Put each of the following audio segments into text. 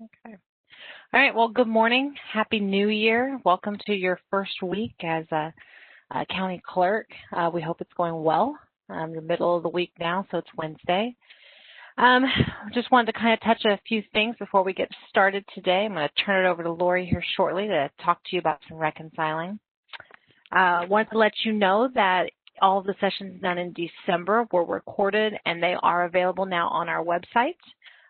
Okay. All right. Well, good morning. Happy New Year. Welcome to your first week as a county clerk. We hope it's going well. The middle of the week now, so it's Wednesday. Just wanted to kind of touch a few things before we get started today. I'm going to turn it over to Lori here shortly to talk to you about some reconciling. Wanted to let you know that all of the sessions done in December were recorded and they are available now on our website.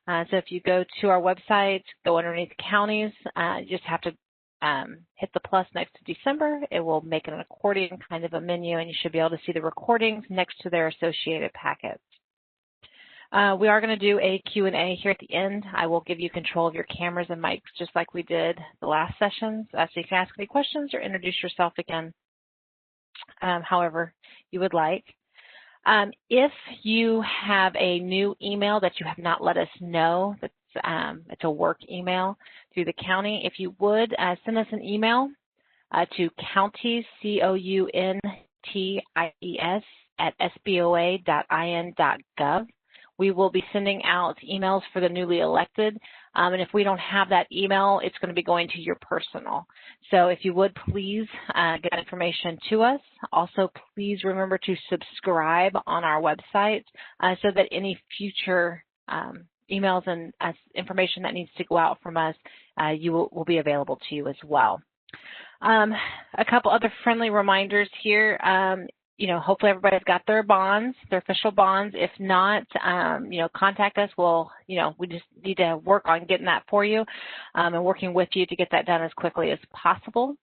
So if you go to our website, go underneath counties, you just have to hit the plus next to December. It will make an accordion kind of a menu, and you should be able to see the recordings next to their associated packets. We are going to do a Q&A here at the end. I will give you control of your cameras and mics just like we did the last sessions, so you can ask any questions or introduce yourself again, however you would like. If you have a new email that you have not let us know, it's a work email through the county, if you would send us an email to counties, COUNTIES @sboa.in.gov. We will be sending out emails for the newly elected, and if we don't have that email, it's going to be going to your personal. So if you would please get that information to us. Also, please remember to subscribe on our website so that any future emails and information that needs to go out from us will be available to you as well. A couple other friendly reminders here. Hopefully everybody's got their bonds, their official bonds. If not, contact us. We just need to work on getting that for you and working with you to get that done as quickly as possible.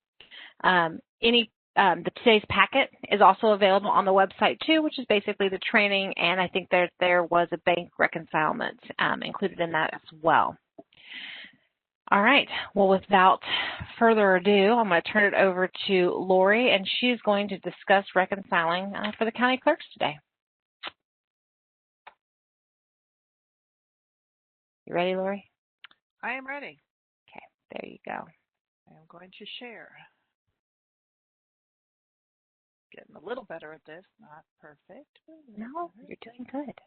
Today's packet is also available on the website too, which is basically the training, and I think there was a bank reconcilement included in that as well. All right. Well, without further ado, I'm going to turn it over to Lori, and she's going to discuss reconciling for the county clerks today. You ready, Lori? I am ready. Okay. There you go. I am going to share. Getting a little better at this. Not perfect. No, you're doing good.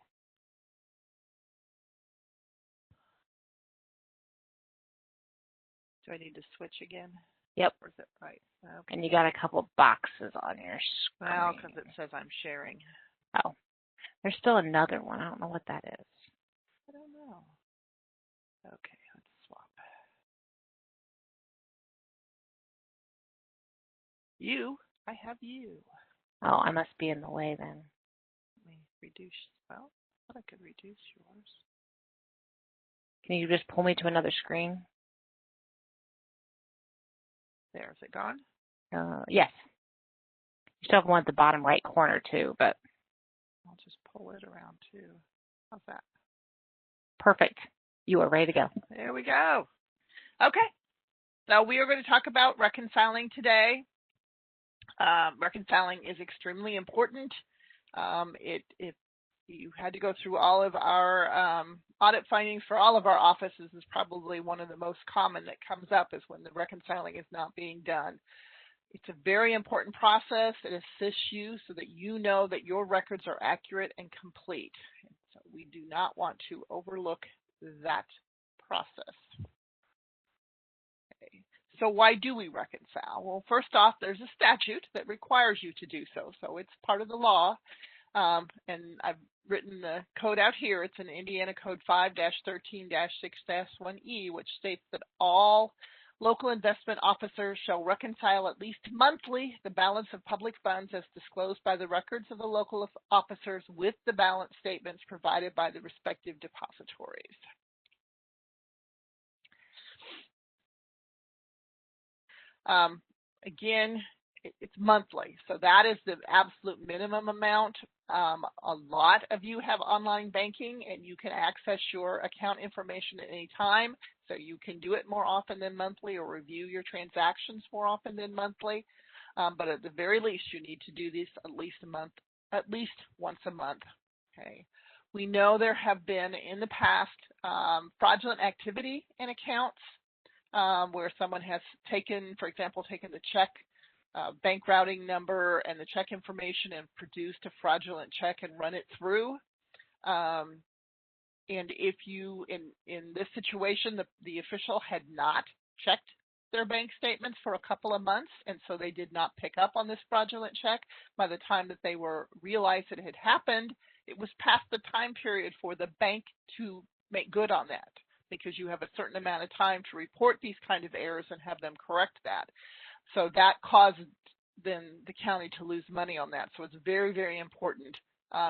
Do I need to switch again? Yep. Or is it right? Okay. And you got a couple boxes on your screen. Well, because it says I'm sharing. Oh. There's still another one. I don't know what that is. I don't know. Okay, let's swap. You. I have you. Oh, I must be in the way then. Let me reduce. Well, I thought I could reduce yours. Can you just pull me to another screen? There, is it gone? Yes. You still have one at the bottom right corner too, but I'll just pull it around too. How's that? Perfect. You are ready to go. There we go. Okay. So we are going to talk about reconciling today. Reconciling is extremely important. If you had to go through all of our audit findings for all of our offices, is probably one of the most common that comes up is when the reconciling is not being done. It's a very important process. It assists you so that you know that your records are accurate and complete. So we do not want to overlook that process. Okay. So why do we reconcile? Well, first off, there's a statute that requires you to do so. So it's part of the law. And I've written the code out here. It's in Indiana Code 5-13-6-1E, which states that all local investment officers shall reconcile at least monthly the balance of public funds as disclosed by the records of the local officers with the balance statements provided by the respective depositories. Again, it's monthly, so that is the absolute minimum amount. A lot of you have online banking, and you can access your account information at any time, so you can do it more often than monthly or review your transactions more often than monthly. But at the very least, you need to do this at least once a month. Okay. We know there have been in the past fraudulent activity in accounts where someone has taken, for example, the check bank routing number and the check information and produced a fraudulent check and run it through. And if you, in this situation, the official had not checked their bank statements for a couple of months, and so they did not pick up on this fraudulent check, by the time that they realized that it had happened, it was past the time period for the bank to make good on that, because you have a certain amount of time to report these kind of errors and have them correct that. So that caused then the county to lose money on that. So it's very, very important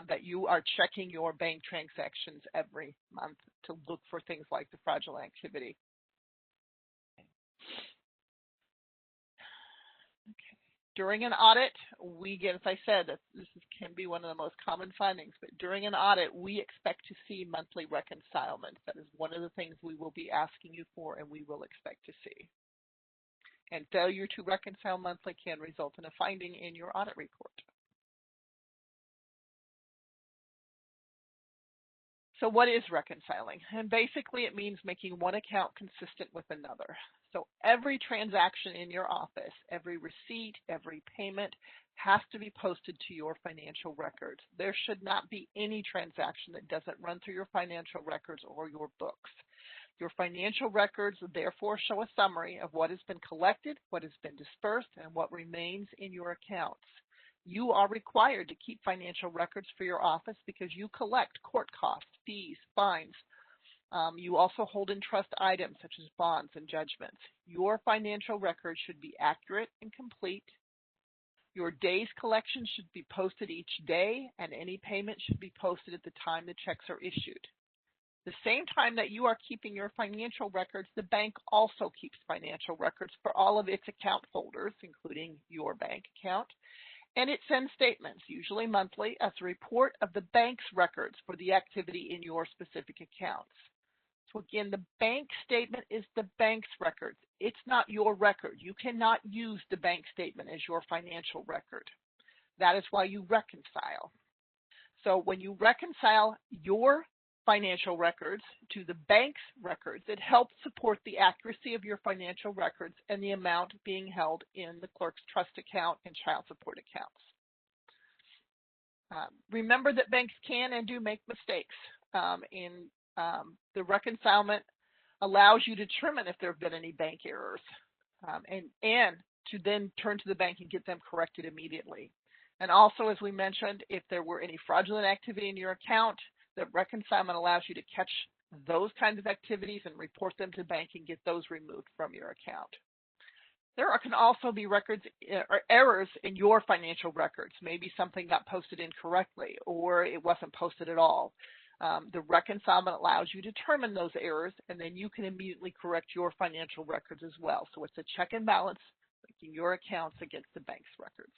that you are checking your bank transactions every month to look for things like the fraudulent activity. Okay. During an audit, we get, as I said, this can be one of the most common findings, but during an audit, we expect to see monthly reconcilements. That is one of the things we will be asking you for and we will expect to see. And failure to reconcile monthly can result in a finding in your audit report. So what is reconciling? And basically it means making one account consistent with another. So every transaction in your office, every receipt, every payment has to be posted to your financial records. There should not be any transaction that doesn't run through your financial records or your books. Your financial records therefore show a summary of what has been collected, what has been dispersed, and what remains in your accounts. You are required to keep financial records for your office because you collect court costs, fees, fines. You also hold in trust items such as bonds and judgments. Your financial records should be accurate and complete. Your day's collection should be posted each day, and any payment should be posted at the time the checks are issued. The same time that you are keeping your financial records, the bank also keeps financial records for all of its account holders, including your bank account. And it sends statements, usually monthly, as a report of the bank's records for the activity in your specific accounts. So again, the bank statement is the bank's records. It's not your record. You cannot use the bank statement as your financial record. That is why you reconcile. So when you reconcile your financial records to the bank's records, it helps support the accuracy of your financial records and the amount being held in the clerk's trust account and child support accounts. Remember that banks can and do make mistakes. The reconcilement allows you to determine if there have been any bank errors and to then turn to the bank and get them corrected immediately. And also, as we mentioned, if there were any fraudulent activity in your account, the reconcilement allows you to catch those kinds of activities and report them to the bank and get those removed from your account. There can also be errors in your financial records. Maybe something got posted incorrectly or it wasn't posted at all. The reconcilement allows you to determine those errors, and then you can immediately correct your financial records as well. So it's a check and balance, linking your accounts against the bank's records.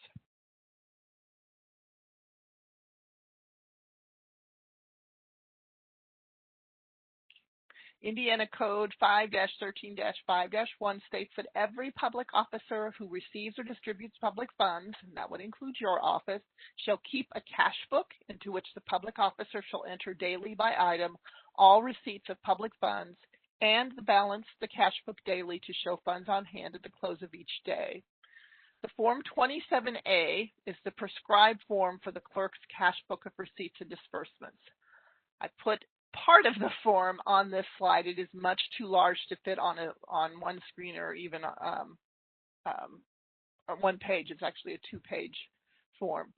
Indiana Code 5-13-5-1 states that every public officer who receives or distributes public funds, and that would include your office, shall keep a cash book into which the public officer shall enter daily by item all receipts of public funds and the balance the cash book daily to show funds on hand at the close of each day. The Form 27A is the prescribed form for the clerk's cash book of receipts and disbursements. I put part of the form on this slide. It is much too large to fit on one screen or even on one page. It's actually a two-page form.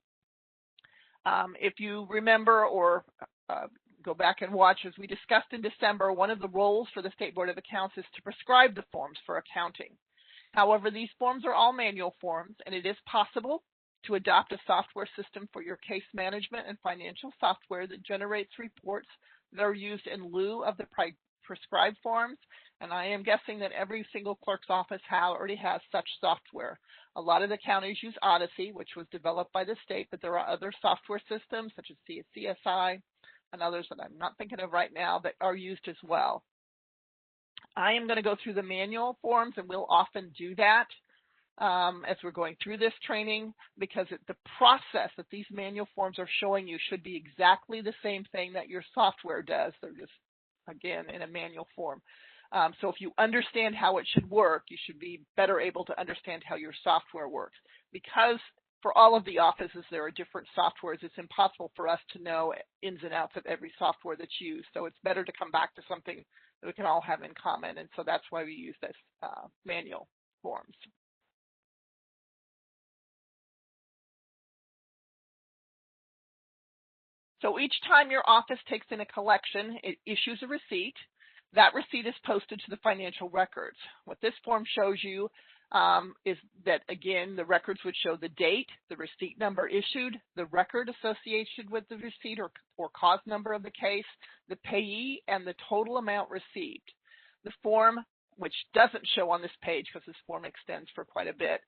If you remember or go back and watch, as we discussed in December, one of the roles for the State Board of Accounts is to prescribe the forms for accounting. However, these forms are all manual forms, and it is possible to adopt a software system for your case management and financial software that generates reports that are used in lieu of the prescribed forms, and I am guessing that every single clerk's office already has such software. A lot of the counties use Odyssey, which was developed by the state, but there are other software systems such as CSI and others that I'm not thinking of right now that are used as well. I am going to go through the manual forms, and we'll often do that as we're going through this training, because the process that these manual forms are showing you should be exactly the same thing that your software does. They're just, again, in a manual form. So if you understand how it should work, you should be better able to understand how your software works. Because for all of the offices, there are different softwares. It's impossible for us to know ins and outs of every software that's used. So it's better to come back to something that we can all have in common. And so that's why we use this manual forms. So each time your office takes in a collection, it issues a receipt. That receipt is posted to the financial records. What this form shows you is that, again, the records would show the date, the receipt number issued, the record associated with the receipt or cause number of the case, the payee, and the total amount received. The form, which doesn't show on this page because this form extends for quite a bit,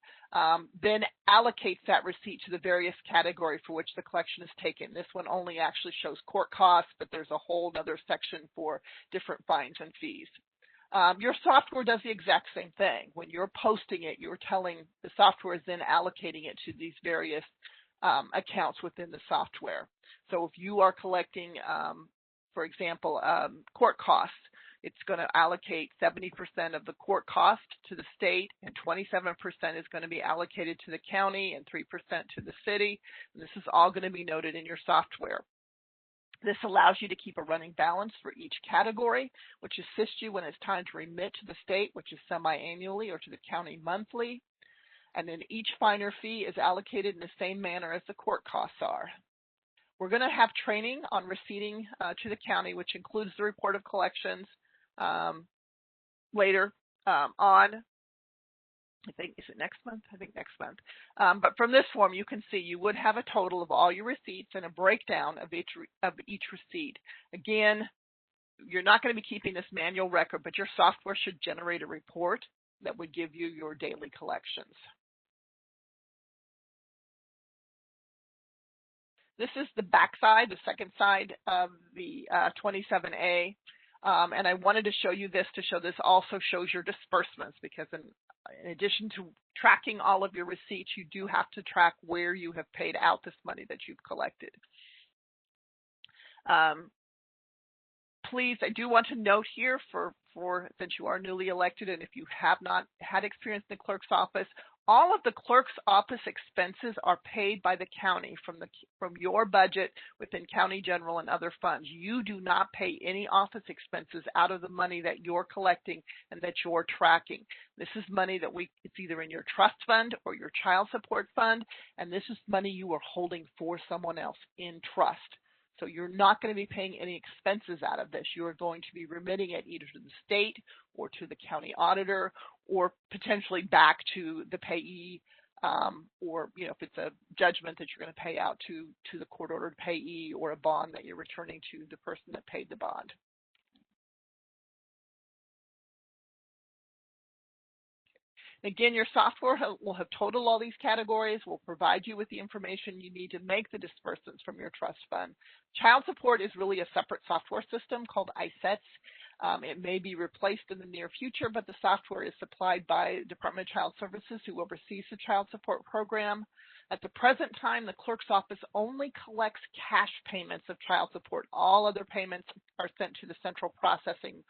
then allocates that receipt to the various categories for which the collection is taken. This one only actually shows court costs, but there's a whole other section for different fines and fees. Your software does the exact same thing. When you're posting it, you're telling the software is then allocating it to these various accounts within the software. So if you are collecting, for example, court costs, it's going to allocate 70% of the court cost to the state, and 27% is going to be allocated to the county and 3% to the city. And this is all going to be noted in your software. This allows you to keep a running balance for each category, which assists you when it's time to remit to the state, which is semi-annually, or to the county monthly. And then each fine or fee is allocated in the same manner as the court costs are. We're going to have training on receipting to the county, which includes the report of collections later on. I think, is it next month? I think next month. But from this form, you can see you would have a total of all your receipts and a breakdown of each receipt. Again, you're not going to be keeping this manual record, but your software should generate a report that would give you your daily collections. This is the back side, the second side of the 27A. And I wanted to show you this to show this also shows your disbursements, because in addition to tracking all of your receipts, you do have to track where you have paid out this money that you've collected. Please, I do want to note here since you are newly elected and if you have not had experience in the clerk's office, all of the clerk's office expenses are paid by the county from your budget within county general and other funds. You do not pay any office expenses out of the money that you're collecting and that you're tracking. This is money that it's either in your trust fund or your child support fund, and this is money you are holding for someone else in trust. So you're not going to be paying any expenses out of this. You are going to be remitting it either to the state or to the county auditor, or potentially back to the payee, or if it's a judgment that you're going to pay out to the court-ordered payee, or a bond that you're returning to the person that paid the bond. Again, your software will have totaled all these categories, will provide you with the information you need to make the disbursements from your trust fund. Child support is really a separate software system called ISETS. It may be replaced in the near future, but the software is supplied by Department of Child Services, who oversees the child support program. At the present time, the clerk's office only collects cash payments of child support. All other payments are sent to the central processing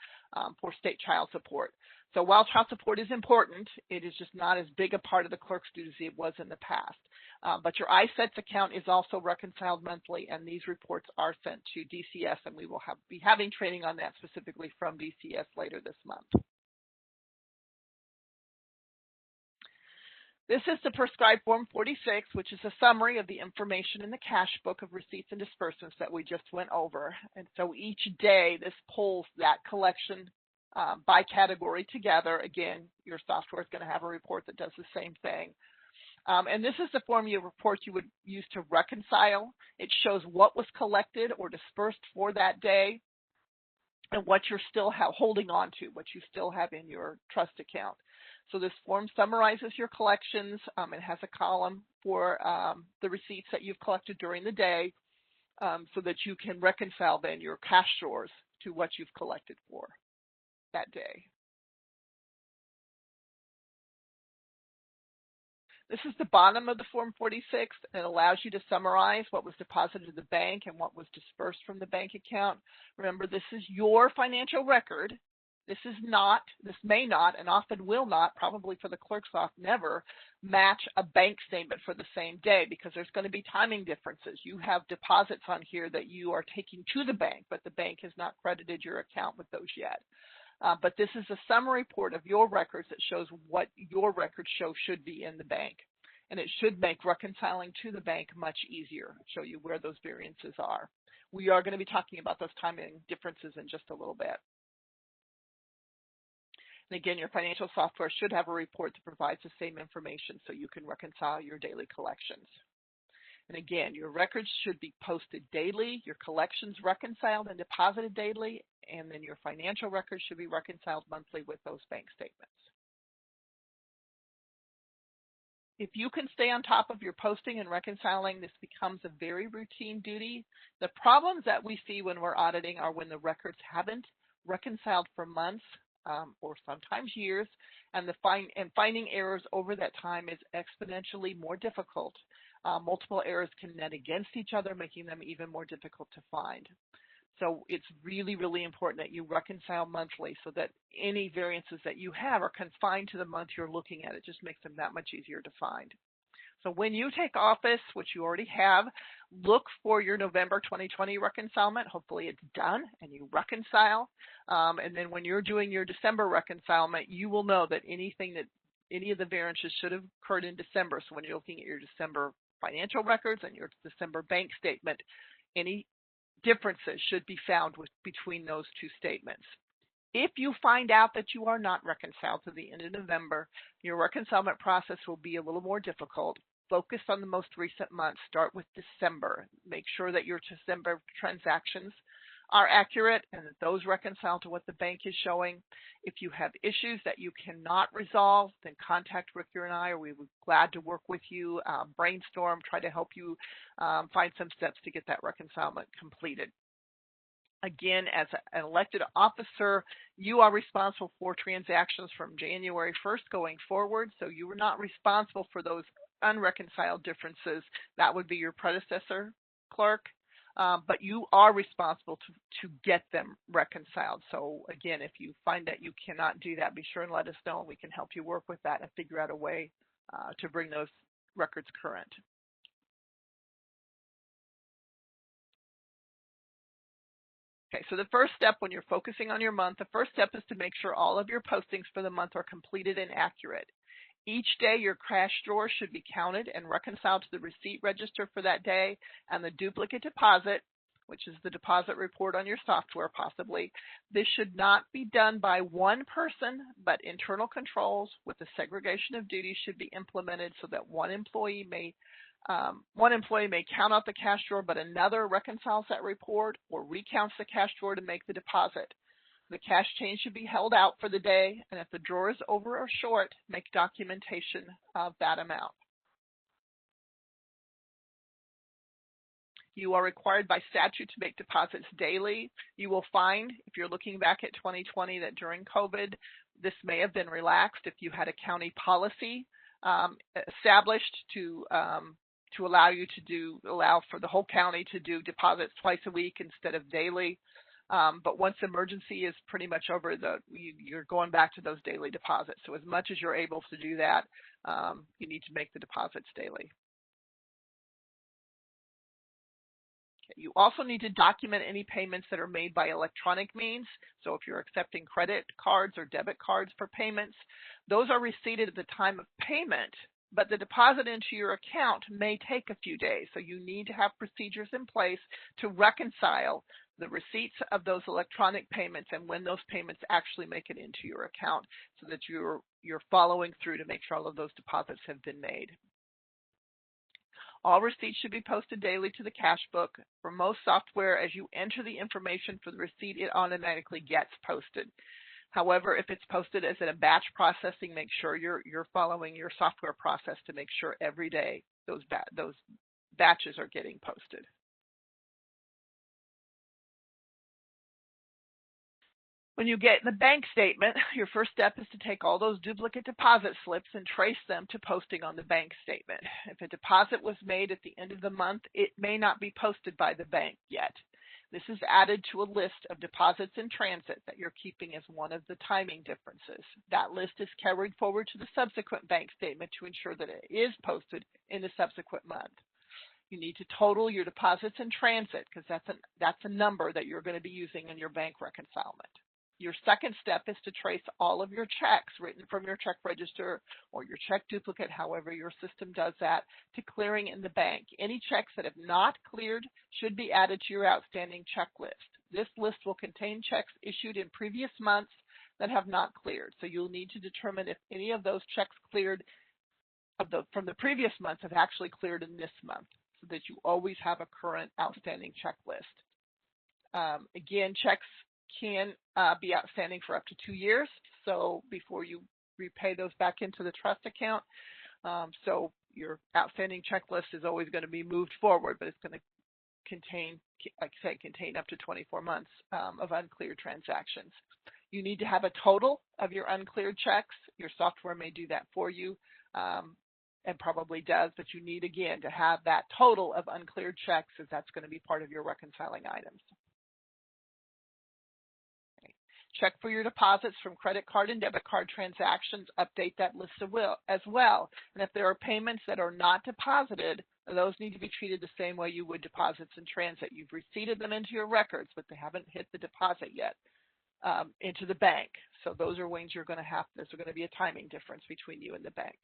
for state child support. So while child support is important, it is just not as big a part of the clerk's duties as it was in the past. But your ISETS account is also reconciled monthly, and these reports are sent to DCS, and we will be having training on that specifically from DCS later this month. This is the prescribed Form 46, which is a summary of the information in the cash book of receipts and disbursements that we just went over. And so each day, this pulls that collection by category together. Again, your software is going to have a report that does the same thing. And this is the form of report you would use to reconcile. It shows what was collected or dispersed for that day and what you're still holding on to, what you still have in your trust account. So this form summarizes your collections. It has a column for the receipts that you've collected during the day, so that you can reconcile then your cash drawers to what you've collected for that day. This is the bottom of the Form 46. It allows you to summarize what was deposited to the bank and what was dispersed from the bank account. Remember, this is your financial record. This may not, and often will not, probably for the clerk's office, never match a bank statement for the same day because there's going to be timing differences. You have deposits on here that you are taking to the bank, but the bank has not credited your account with those yet. But this is a summary report of your records that shows what your records show should be in the bank. And it should make reconciling to the bank much easier, show you where those variances are. We are going to be talking about those timing differences in just a little bit. And again, your financial software should have a report that provides the same information so you can reconcile your daily collections. And again, your records should be posted daily, your collections reconciled and deposited daily, and then your financial records should be reconciled monthly with those bank statements. If you can stay on top of your posting and reconciling, this becomes a very routine duty. The problems that we see when we're auditing are when the records haven't reconciled for months or sometimes years, and finding errors over that time is exponentially more difficult. Multiple errors can net against each other, making them even more difficult to find. So it's really, really important that you reconcile monthly so that any variances that you have are confined to the month you're looking at. It just makes them that much easier to find. So when you take office, which you already have, look for your November 2020 reconcilement. Hopefully it's done and you reconcile. And then when you're doing your December reconcilement, you will know that any of the variances should have occurred in December. So when you're looking at your December financial records and your December bank statement, any differences should be found between those two statements. If you find out that you are not reconciled to the end of November, your reconcilement process will be a little more difficult. Focus on the most recent month. Start with December. Make sure that your December transactions are accurate and that those reconcile to what the bank is showing. If you have issues that you cannot resolve, then contact Ricky and I, or we would be glad to work with you, brainstorm, try to help you find some steps to get that reconcilement completed. Again, as an elected officer, you are responsible for transactions from January 1st going forward, so you are not responsible for those unreconciled differences. That would be your predecessor clerk. But you are responsible to get them reconciled. So again, if you find that you cannot do that, be sure and let us know, and we can help you work with that and figure out a way to bring those records current. Okay, so the first step when you're focusing on your month, the first step is to make sure all of your postings for the month are completed and accurate. Each day, your cash drawer should be counted and reconciled to the receipt register for that day, and the duplicate deposit, which is the deposit report on your software possibly. This should not be done by one person, but internal controls with the segregation of duties should be implemented so that one employee may count out the cash drawer, but another reconciles that report or recounts the cash drawer to make the deposit. The cash change should be held out for the day, and if the drawer is over or short, make documentation of that amount. You are required by statute to make deposits daily. You will find, if you're looking back at 2020, that during COVID, this may have been relaxed if you had a county policy established to allow for the whole county to do deposits twice a week instead of daily. But once emergency is pretty much over, you're going back to those daily deposits. So as much as you're able to do that, you need to make the deposits daily. Okay. You also need to document any payments that are made by electronic means. So if you're accepting credit cards or debit cards for payments, those are receipted at the time of payment, but the deposit into your account may take a few days. So you need to have procedures in place to reconcile the receipts of those electronic payments and when those payments actually make it into your account so that you're following through to make sure all of those deposits have been made. All receipts should be posted daily to the cash book. For most software, as you enter the information for the receipt, it automatically gets posted. However, if it's posted as in a batch processing, make sure you're following your software process to make sure every day those batches are getting posted. When you get the bank statement, your first step is to take all those duplicate deposit slips and trace them to posting on the bank statement. If a deposit was made at the end of the month, it may not be posted by the bank yet. This is added to a list of deposits in transit that you're keeping as one of the timing differences. That list is carried forward to the subsequent bank statement to ensure that it is posted in the subsequent month. You need to total your deposits in transit because that's a number that you're going to be using in your bank reconcilement. Your second step is to trace all of your checks written from your check register or your check duplicate, however your system does that, to clearing in the bank. Any checks that have not cleared should be added to your outstanding check list. This list will contain checks issued in previous months that have not cleared. So you'll need to determine if any of those checks cleared from the previous months have actually cleared in this month, so that you always have a current outstanding check list. Again, checks can be outstanding for up to 2 years, so before you repay those back into the trust account. So your outstanding checklist is always going to be moved forward, but it's going to contain, like I said, contain up to 24 months of uncleared transactions. You need to have a total of your uncleared checks. Your software may do that for you, and probably does, but you need, again, to have that total of uncleared checks, as that's going to be part of your reconciling items. Check for your deposits from credit card and debit card transactions. Update that list as well. And if there are payments that are not deposited, those need to be treated the same way you would deposits in transit. You've receipted them into your records, but they haven't hit the deposit yet into the bank. So those are ways you're going to have, there's going to be a timing difference between you and the bank.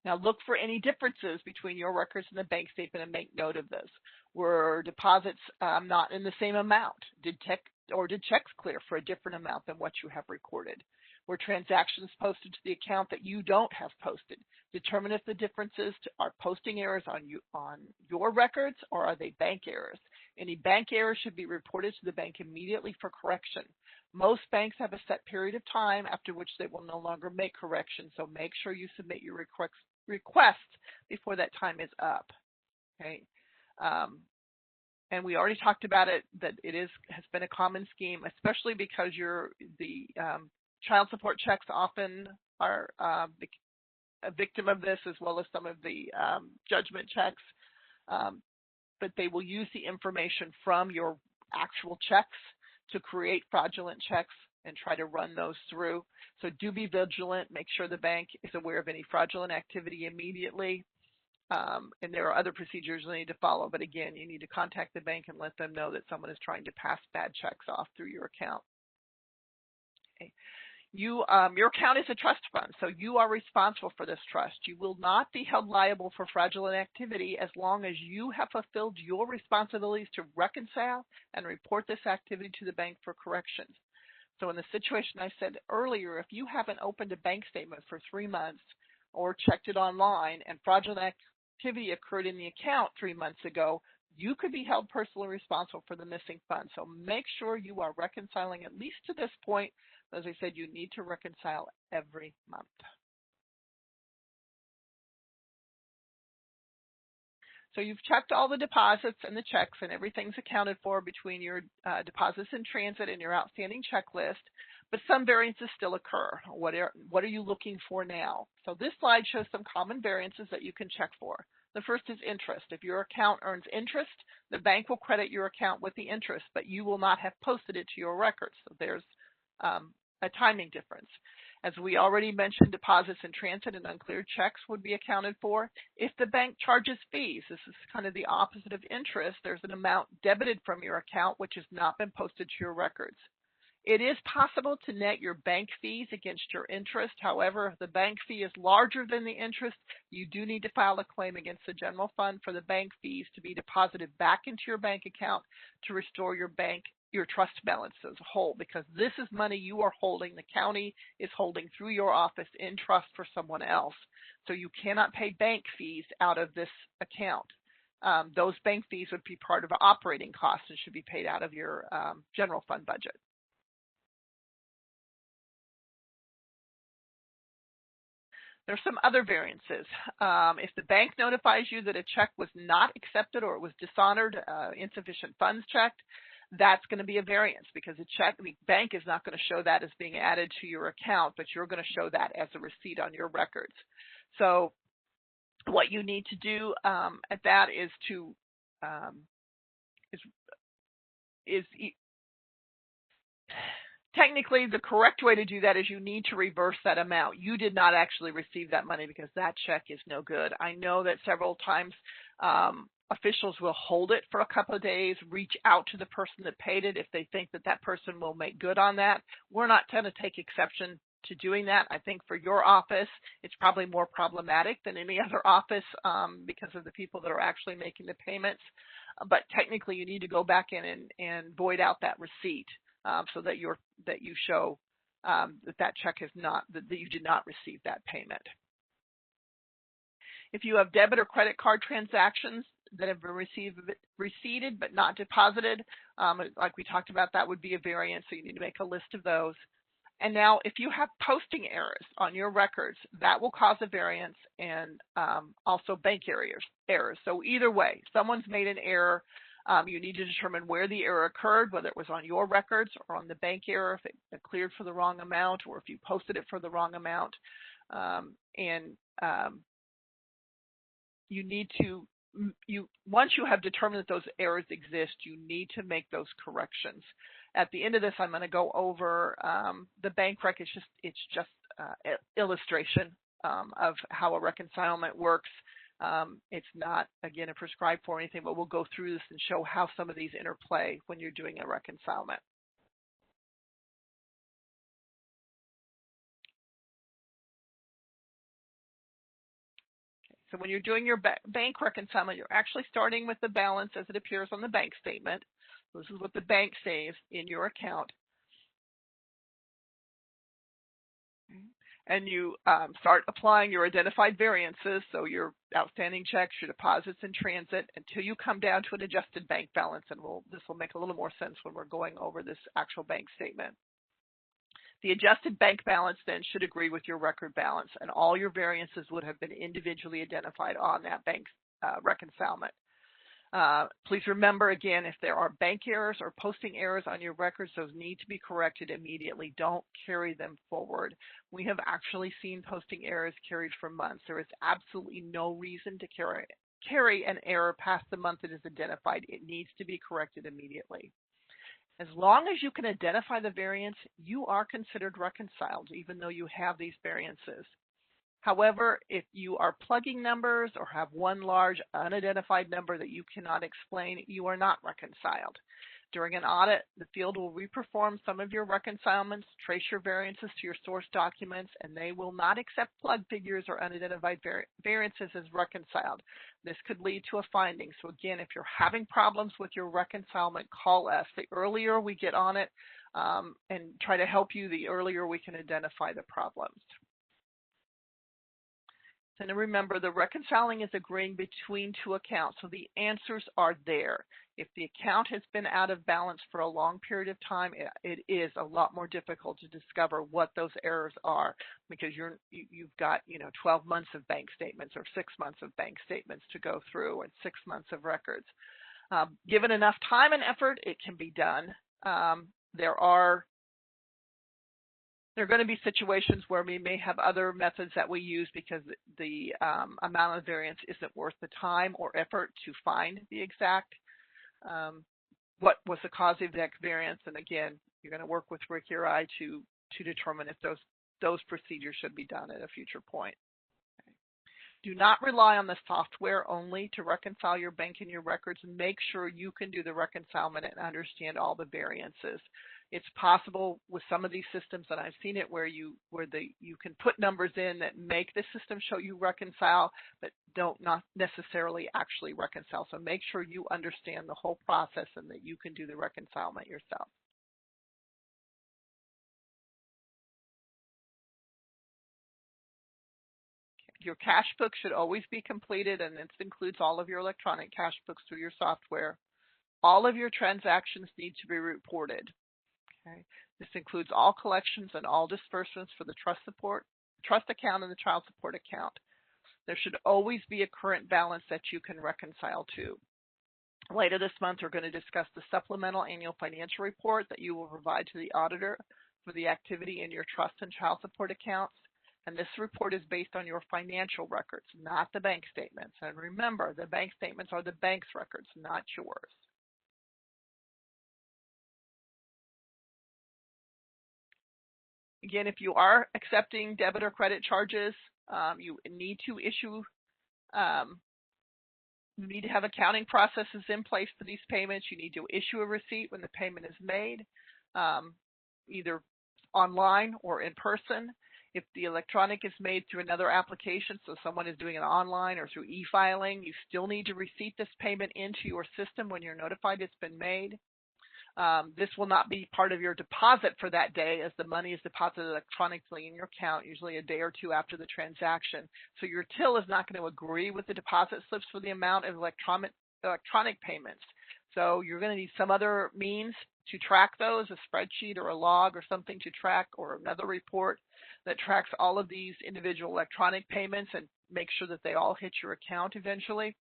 Now look for any differences between your records and the bank statement and make note of this. Were deposits not in the same amount? Did checks clear for a different amount than what you have recorded? Were transactions posted to the account that you don't have posted? Determine if the differences are posting errors on your records, or are they bank errors? Any bank errors should be reported to the bank immediately for correction. Most banks have a set period of time after which they will no longer make corrections, so make sure you submit your request before that time is up. Okay. And we already talked about it, that it has been a common scheme, especially because the child support checks often are a victim of this, as well as some of the judgment checks. But they will use the information from your actual checks to create fraudulent checks and try to run those through. So do be vigilant. Make sure the bank is aware of any fraudulent activity immediately. And there are other procedures you need to follow. But again, you need to contact the bank and let them know that someone is trying to pass bad checks off through your account. Okay. Your account is a trust fund, so you are responsible for this trust. You will not be held liable for fraudulent activity as long as you have fulfilled your responsibilities to reconcile and report this activity to the bank for corrections. So in the situation I said earlier, if you haven't opened a bank statement for 3 months or checked it online and fraudulent activity occurred in the account 3 months ago, you could be held personally responsible for the missing funds. So make sure you are reconciling at least to this point. As I said, you need to reconcile every month. So you've checked all the deposits and the checks, and everything's accounted for between your deposits in transit and your outstanding checklist, but some variances still occur. What are you looking for now? So this slide shows some common variances that you can check for. The first is interest. If your account earns interest, the bank will credit your account with the interest, but you will not have posted it to your records. So there's a timing difference. As we already mentioned, deposits in transit and uncleared checks would be accounted for. If the bank charges fees, this is kind of the opposite of interest, there's an amount debited from your account which has not been posted to your records. It is possible to net your bank fees against your interest. However, if the bank fee is larger than the interest, you do need to file a claim against the general fund for the bank fees to be deposited back into your bank account to restore your trust balance as a whole, because this is money you are holding, the county is holding through your office in trust for someone else. So you cannot pay bank fees out of this account. Those bank fees would be part of operating costs and should be paid out of your general fund budget. There's some other variances. If the bank notifies you that a check was not accepted or it was dishonored, insufficient funds checked, that's going to be a variance, because the bank is not going to show that as being added to your account, but you're going to show that as a receipt on your records. So What you need to do at that is to technically the correct way to do that is you need to reverse that amount. You did not actually receive that money because that check is no good. I know that several times officials will hold it for a couple of days, reach out to the person that paid it if they think that that person will make good on that. We're not going to take exception to doing that. I think for your office, it's probably more problematic than any other office because of the people that are actually making the payments. But technically, you need to go back in and void out that receipt so that you show that check is not that you did not receive that payment. If you have debit or credit card transactions that have been receipted but not deposited, like we talked about, that would be a variance. So you need to make a list of those. And now if you have posting errors on your records, that will cause a variance, and also bank errors. So either way, someone's made an error. You need to determine where the error occurred, whether it was on your records or on the bank error, if it cleared for the wrong amount or if you posted it for the wrong amount. You need to, once you have determined that those errors exist, you need to make those corrections. At the end of this, I'm going to go over the bank rec. It's just illustration of how a reconcilement works. It's not, again, a prescribed for anything, but we'll go through this and show how some of these interplay when you're doing a reconcilement. So when you're doing your bank reconcilement, you're actually starting with the balance as it appears on the bank statement. This is what the bank saves in your account. And you start applying your identified variances, so your outstanding checks, your deposits in transit, until you come down to an adjusted bank balance. And this will make a little more sense when we're going over this actual bank statement. The adjusted bank balance then should agree with your record balance, and all your variances would have been individually identified on that bank reconcilement. Please remember, again, if there are bank errors or posting errors on your records, those need to be corrected immediately. Don't carry them forward. We have actually seen posting errors carried for months. There is absolutely no reason to carry an error past the month it is identified. It needs to be corrected immediately. As long as you can identify the variance, you are considered reconciled, even though you have these variances. However, if you are plugging numbers or have one large unidentified number that you cannot explain, you are not reconciled. During an audit, the field will reperform some of your reconcilements, trace your variances to your source documents, and they will not accept plug figures or unidentified variances as reconciled. This could lead to a finding. So again, if you're having problems with your reconcilement, call us. The earlier we get on it and try to help you, the earlier we can identify the problems. And remember, the reconciling is agreeing between two accounts, so the answers are there. If the account has been out of balance for a long period of time, it is a lot more difficult to discover what those errors are, because you've got 12 months of bank statements or 6 months of bank statements to go through and 6 months of records. Given enough time and effort, it can be done. There are going to be situations where we may have other methods that we use because the amount of variance isn't worth the time or effort to find the exact what was the cause of that variance. And again, you're going to work with Rick or I to determine if those procedures should be done at a future point. Okay. Do not rely on the software only to reconcile your bank and your records. Make sure you can do the reconcilement and understand all the variances. It's possible with some of these systems, and I've seen it, where you can put numbers in that make the system show you reconcile, but not necessarily actually reconcile. So make sure you understand the whole process and that you can do the reconcilement yourself. Your cash book should always be completed, and this includes all of your electronic cash books through your software. All of your transactions need to be reported. Okay. This includes all collections and all disbursements for the trust account and the child support account. There should always be a current balance that you can reconcile to. Later this month, we're going to discuss the supplemental annual financial report that you will provide to the auditor for the activity in your trust and child support accounts. And this report is based on your financial records, not the bank statements. And remember, the bank statements are the bank's records, not yours. Again, if you are accepting debit or credit charges, you need to issue, you need to have accounting processes in place for these payments. You need to issue a receipt when the payment is made, either online or in person. If the electronic is made through another application, so someone is doing it online or through e-filing, you still need to receipt this payment into your system when you're notified it's been made. This will not be part of your deposit for that day, as the money is deposited electronically in your account, usually a day or two after the transaction. So your till is not going to agree with the deposit slips for the amount of electronic payments. So you're going to need some other means to track those, a spreadsheet or a log or something to track, or another report that tracks all of these individual electronic payments and make sure that they all hit your account eventually.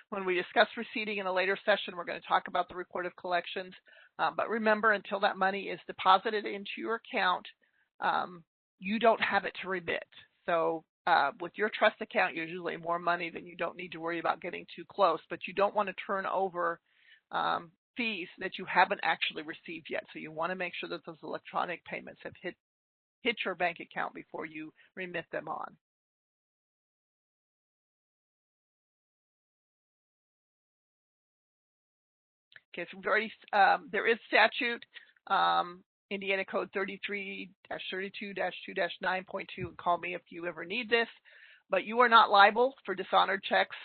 When we discuss receipting in a later session, we're going to talk about the report of collections. But remember, until that money is deposited into your account, you don't have it to remit. So with your trust account, usually more money than you don't need to worry about getting too close. But you don't want to turn over fees that you haven't actually received yet. So you want to make sure that those electronic payments have hit your bank account before you remit them on. Okay, so we've already, there is statute, Indiana Code 33-32-2-9.2, call me if you ever need this, but you are not liable for dishonored checks.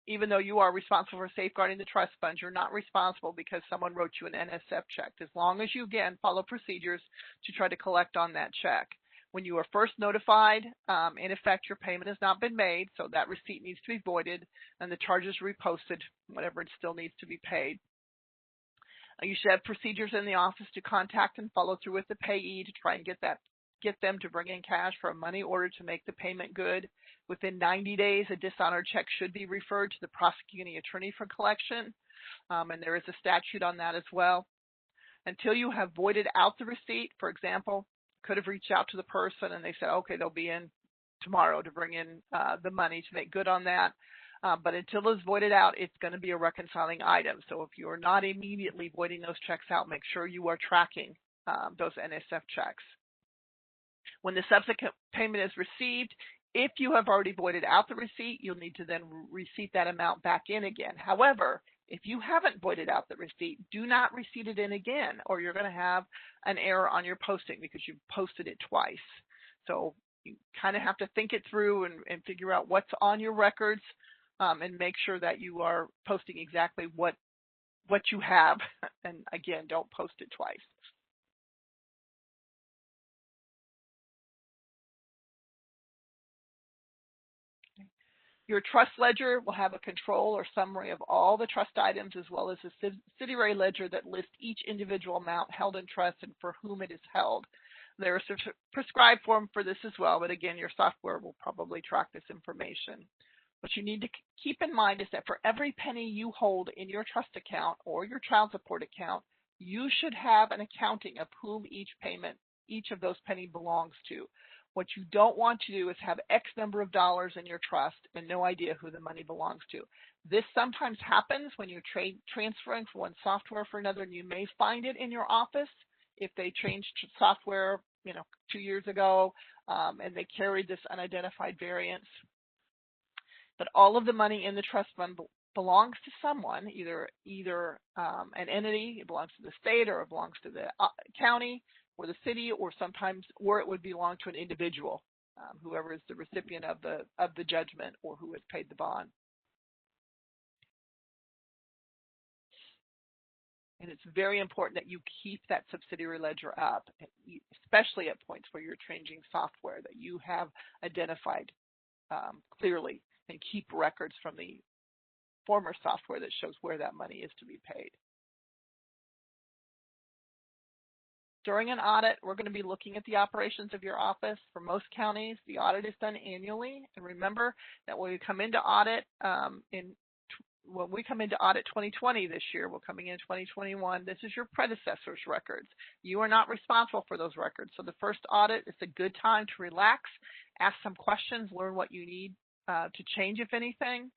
Even though you are responsible for safeguarding the trust funds, you're not responsible because someone wrote you an NSF check, as long as you, again, follow procedures to try to collect on that check. When you are first notified, in effect, your payment has not been made, so that receipt needs to be voided and the charges reposted, whatever it still needs to be paid. You should have procedures in the office to contact and follow through with the payee to try and get them to bring in cash for a money order to make the payment good. Within 90 days, a dishonored check should be referred to the prosecuting attorney for collection, and there is a statute on that as well. Until you have voided out the receipt, for example, could have reached out to the person and they said, okay, they'll be in tomorrow to bring in the money to make good on that. But until it's voided out, it's going to be a reconciling item. So if you're not immediately voiding those checks out, make sure you are tracking those NSF checks. When the subsequent payment is received, if you have already voided out the receipt, you'll need to then receipt that amount back in again. However, if you haven't voided out the receipt, do not receipt it in again, or you're going to have an error on your posting because you posted it twice. So you kind of have to think it through and figure out what's on your records, and make sure that you are posting exactly what you have. And again, don't post it twice. Your trust ledger will have a control or summary of all the trust items, as well as a subsidiary ledger that lists each individual amount held in trust and for whom it is held. There is a prescribed form for this as well, but again, your software will probably track this information. What you need to keep in mind is that for every penny you hold in your trust account or your child support account, you should have an accounting of whom each of those pennies belongs to. What you don't want to do is have X number of dollars in your trust and no idea who the money belongs to. This sometimes happens when you're transferring from one software for another, and you may find it in your office if they changed software 2 years ago and they carried this unidentified variance. But all of the money in the trust fund belongs to someone, either an entity, it belongs to the state, or it belongs to the county or the city, or it would belong to an individual, whoever is the recipient of the judgment or who has paid the bond. And it's very important that you keep that subsidiary ledger up, especially at points where you're changing software, that you have identified clearly and keep records from the former software that shows where that money is to be paid. During an audit, we're going to be looking at the operations of your office. For most counties, the audit is done annually. And remember that when we come into audit in when we come into audit 2020 this year, we're coming in 2021, this is your predecessor's records. You are not responsible for those records. So the first audit is a good time to relax, ask some questions, learn what you need to change, if anything.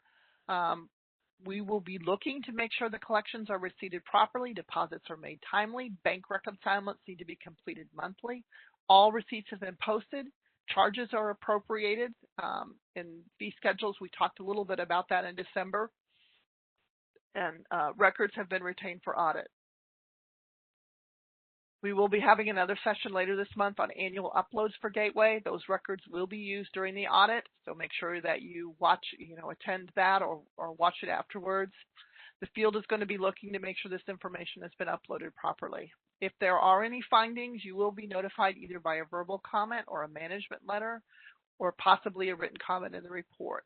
We will be looking to make sure the collections are receipted properly, deposits are made timely, bank reconcilements need to be completed monthly. All receipts have been posted, charges are appropriated. In fee schedules, we talked a little bit about that in December, and records have been retained for audit. We will be having another session later this month on annual uploads for Gateway. Those records will be used during the audit, so make sure that you watch, attend that or watch it afterwards. The field is going to be looking to make sure this information has been uploaded properly. If there are any findings, you will be notified either by a verbal comment or a management letter, or possibly a written comment in the report.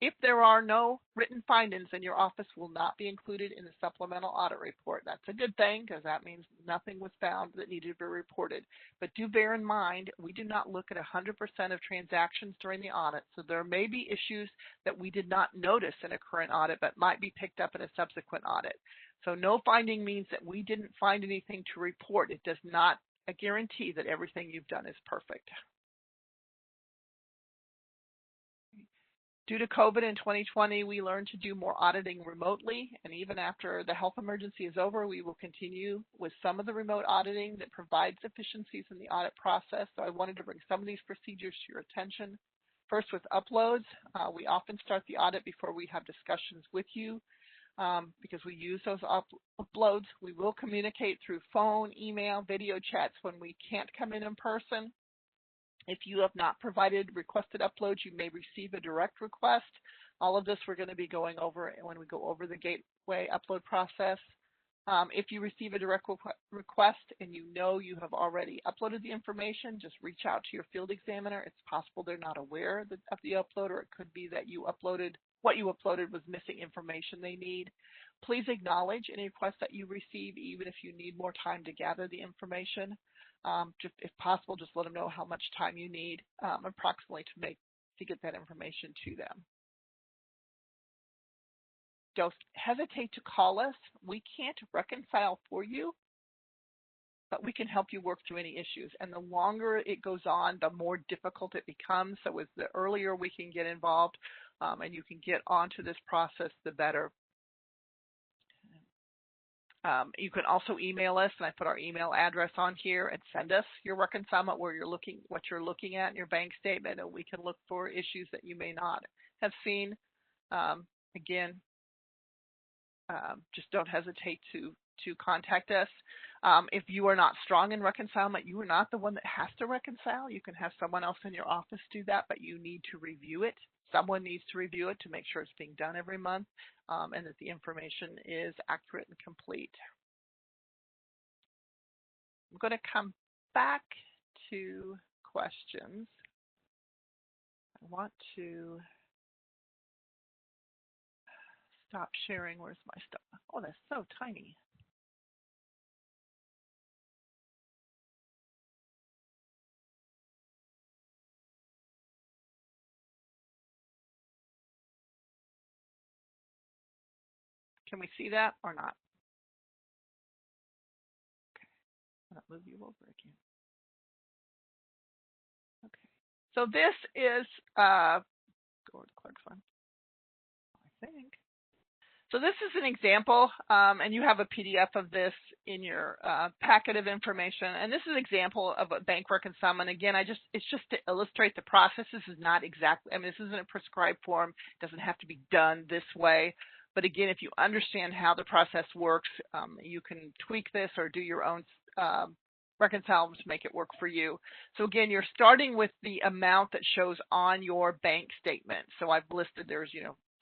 If there are no written findings, then your office will not be included in the supplemental audit report. That's a good thing, because that means nothing was found that needed to be reported. But do bear in mind, we do not look at 100% of transactions during the audit, so there may be issues that we did not notice in a current audit but might be picked up in a subsequent audit. So no finding means that we didn't find anything to report. It does not guarantee that everything you've done is perfect. Due to COVID in 2020, we learned to do more auditing remotely, and even after the health emergency is over, we will continue with some of the remote auditing that provides efficiencies in the audit process. So I wanted to bring some of these procedures to your attention. First, with uploads, we often start the audit before we have discussions with you because we use those uploads. We will communicate through phone, email, video chats when we can't come in person. If you have not provided requested uploads, you may receive a direct request. All of this we're going to be going over when we go over the Gateway upload process. If you receive a direct request and you know you have already uploaded the information, just reach out to your field examiner. It's possible they're not aware of the upload, or it could be that what you uploaded was missing information they need. Please acknowledge any requests that you receive, even if you need more time to gather the information. If possible, just let them know how much time you need approximately to get that information to them. Don't hesitate to call us. We can't reconcile for you, but we can help you work through any issues. And the longer it goes on, the more difficult it becomes. So the earlier we can get involved and you can get onto this process, the better. You can also email us, and I put our email address on here, and send us your reconcilement what you're looking at in your bank statement, and we can look for issues that you may not have seen. Again, just don't hesitate to contact us. If you are not strong in reconcilement, you are not the one that has to reconcile. You can have someone else in your office do that, but you need to review it. Someone needs to review it to make sure it's being done every month and that the information is accurate and complete. I'm going to come back to questions. I want to stop sharing. Where's my stuff? Oh, that's so tiny. Can we see that or not? Okay, I'm going to move you over again. Okay, so this is, go to the clerk's one, I think. So this is an example, and you have a PDF of this in your packet of information. And this is an example of a bank reconcilement. Again, it's just to illustrate the process. This is not exactly, this isn't a prescribed form. It doesn't have to be done this way. But again, if you understand how the process works, you can tweak this or do your own reconcile to make it work for you. So again, you're starting with the amount that shows on your bank statement. So I've listed there's,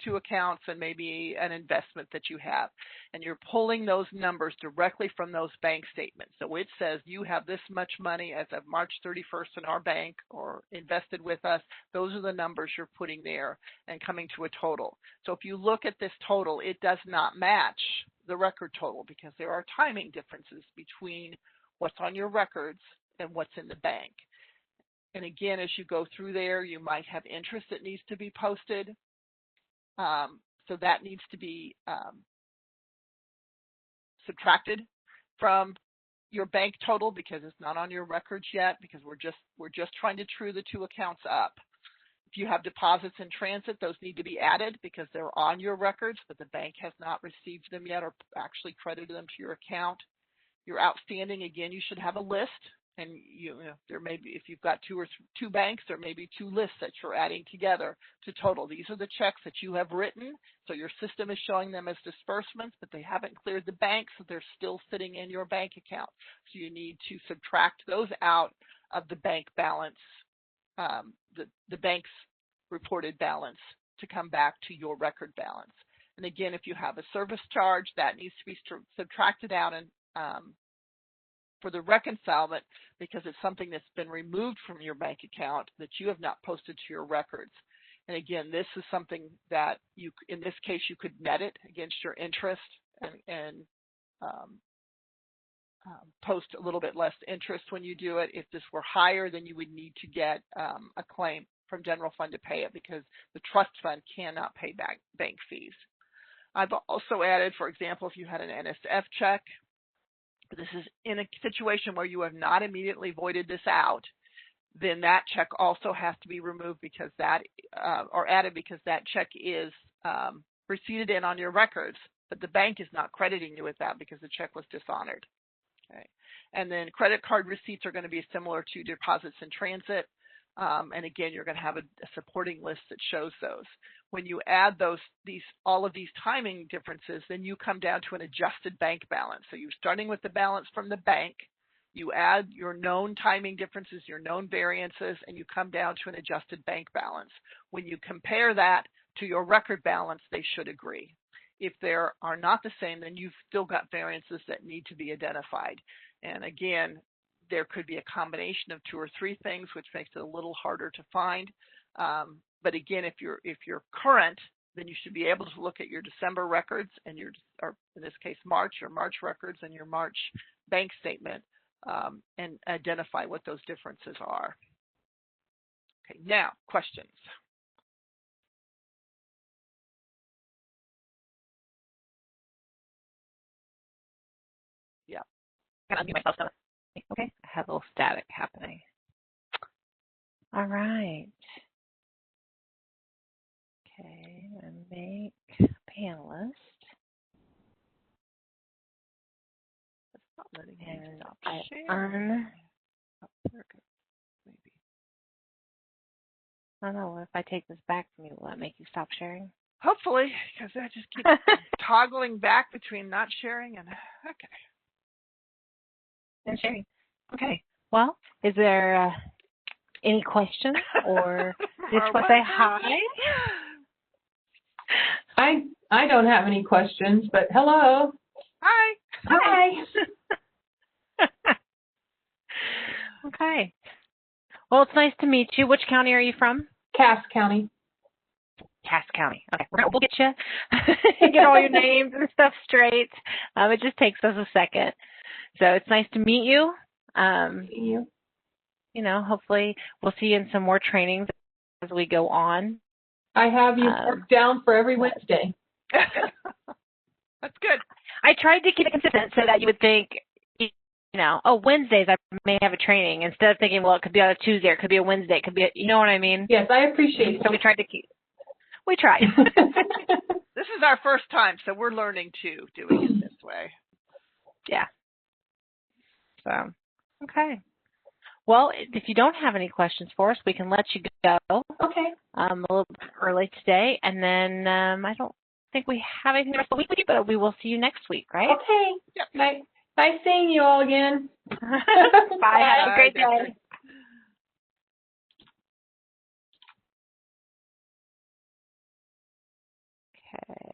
2 accounts and maybe an investment that you have, and you're pulling those numbers directly from those bank statements. So it says you have this much money as of March 31st in our bank or invested with us. Those are the numbers you're putting there and coming to a total. So if you look at this total, it does not match the record total because there are timing differences between what's on your records and what's in the bank. And again, as you go through there, you might have interest that needs to be posted. So that needs to be subtracted from your bank total because it's not on your records yet, because we're just trying to true the two accounts up. If you have deposits in transit, those need to be added because they're on your records, but the bank has not received them yet or actually credited them to your account. Your outstanding, again, you should have a list, and there may be, if you've got two banks, there may be two lists that you're adding together to total. These are the checks that you have written, so your system is showing them as disbursements, but they haven't cleared the bank, so they're still sitting in your bank account. So you need to subtract those out of the bank balance, the bank's reported balance, to come back to your record balance. And again, if you have a service charge, that needs to be subtracted out and for the reconcilement, because it's something that's been removed from your bank account that you have not posted to your records. And again, this is something that in this case, you could net it against your interest and post a little bit less interest when you do it. If this were higher, then you would need to get a claim from general fund to pay it, because the trust fund cannot pay back bank fees. I've also added, for example, if you had an NSF check, this is in a situation where you have not immediately voided this out, then that check also has to be removed because that, or added because that check is receipted in on your records, but the bank is not crediting you with that because the check was dishonored. Okay. And then credit card receipts are going to be similar to deposits in transit. And again, you're going to have a supporting list that shows those. When you add all of these timing differences, then you come down to an adjusted bank balance. So you're starting with the balance from the bank, you add your known timing differences, your known variances, and you come down to an adjusted bank balance. When you compare that to your record balance, they should agree. If they are not the same, then you've still got variances that need to be identified. And again, there could be a combination of two or three things, which makes it a little harder to find. But again, if you're current, then you should be able to look at your December records and or in this case, your March records and your March bank statement, and identify what those differences are. Okay, now questions. Yeah. Can I unmute myself? Okay, I have a little static happening. All right. Okay, and make panelist. It's not letting me And stop I sharing. Oh, there it goes. Maybe. I don't know, if I take this back from you, will that make you stop sharing? Hopefully, because I just keep toggling back between not sharing and okay. And sharing. Okay. Well, is there any questions or just want to say hi? I don't have any questions, but hello. Hi. Hi. Okay. Well, it's nice to meet you. Which county are you from? Cass County. Cass County. Okay, we'll get you. Get all your names and stuff straight. It just takes us a second. So it's nice to meet you. You. You know, hopefully we'll see you in some more trainings as we go on. I have you marked down for every Wednesday. That's good. I tried to keep it consistent so that you would think, you know, oh, Wednesdays I may have a training, instead of thinking, well, it could be on a Tuesday, or it could be a Wednesday, it could be, you know what I mean? Yes, I appreciate it. So we tried. This is our first time, so we're learning too, doing it this way. Yeah. So, okay. Well, if you don't have any questions for us, we can let you go. Okay. A little bit early today, and then I don't think we have anything the rest of the week with you, but we will see you next week, right? Okay. Yep. Nice seeing you all again. Bye. Have a great day. Okay.